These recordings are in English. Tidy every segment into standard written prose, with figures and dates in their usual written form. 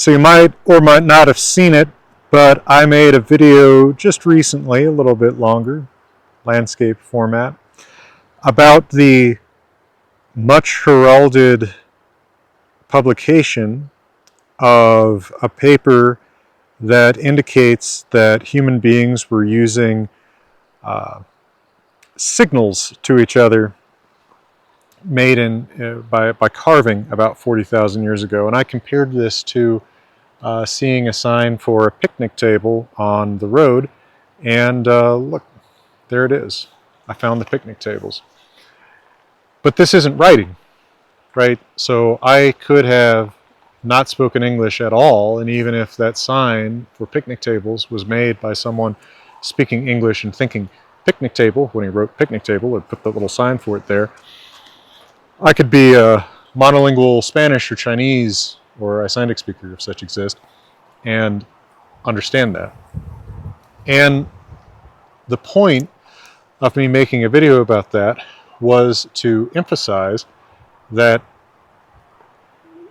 So you might or might not have seen it, but I made a video just recently, a little bit longer, landscape format, about the much heralded publication of a paper that indicates that human beings were using signals to each other made by carving about 40,000 years ago. And I compared this to seeing a sign for a picnic table on the road, and look, there it is. I found the picnic tables. But this isn't writing, right? So I could have not spoken English at all, and even if that sign for picnic tables was made by someone speaking English and thinking picnic table when he wrote picnic table or put the little sign for it there, I could be a monolingual Spanish or Chinese or Icelandic speaker, if such exist, and understand that. And the point of me making a video about that was to emphasize that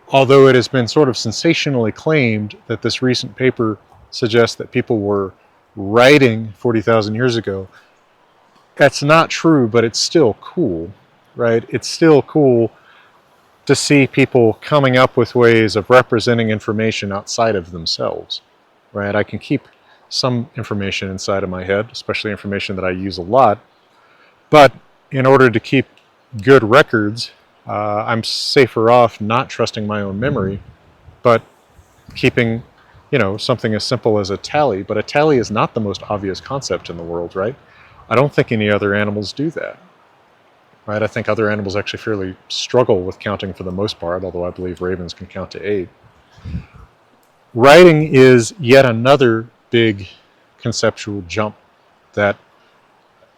although it has been sort of sensationally claimed that this recent paper suggests that people were writing 40,000 years ago, that's not true, but it's still cool, right? It's still cool to see people coming up with ways of representing information outside of themselves, right? I can keep some information inside of my head, especially information that I use a lot, but in order to keep good records, I'm safer off not trusting my own memory, but keeping, something as simple as a tally. But a tally is not the most obvious concept in the world, right? I don't think any other animals do that, right? I think other animals actually fairly struggle with counting for the most part, although I believe ravens can count to 8. Writing is yet another big conceptual jump that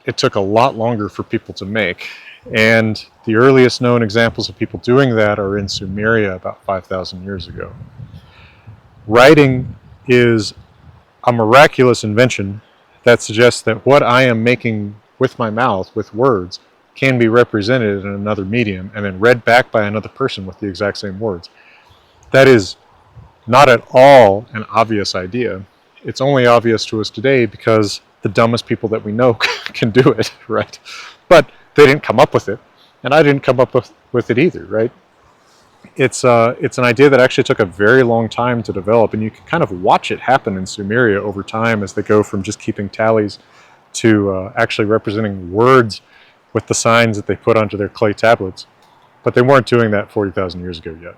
it took a lot longer for people to make. And the earliest known examples of people doing that are in Sumeria about 5,000 years ago. Writing is a miraculous invention that suggests that what I am making with my mouth, with words, can be represented in another medium and then read back by another person with the exact same words. That is not at all an obvious idea. It's only obvious to us today because the dumbest people that we know can do it, right? But they didn't come up with it, and I didn't come up with it either, right? It's an idea that actually took a very long time to develop, and you can kind of watch it happen in Sumeria over time as they go from just keeping tallies to actually representing words with the signs that they put onto their clay tablets. But they weren't doing that 40,000 years ago yet.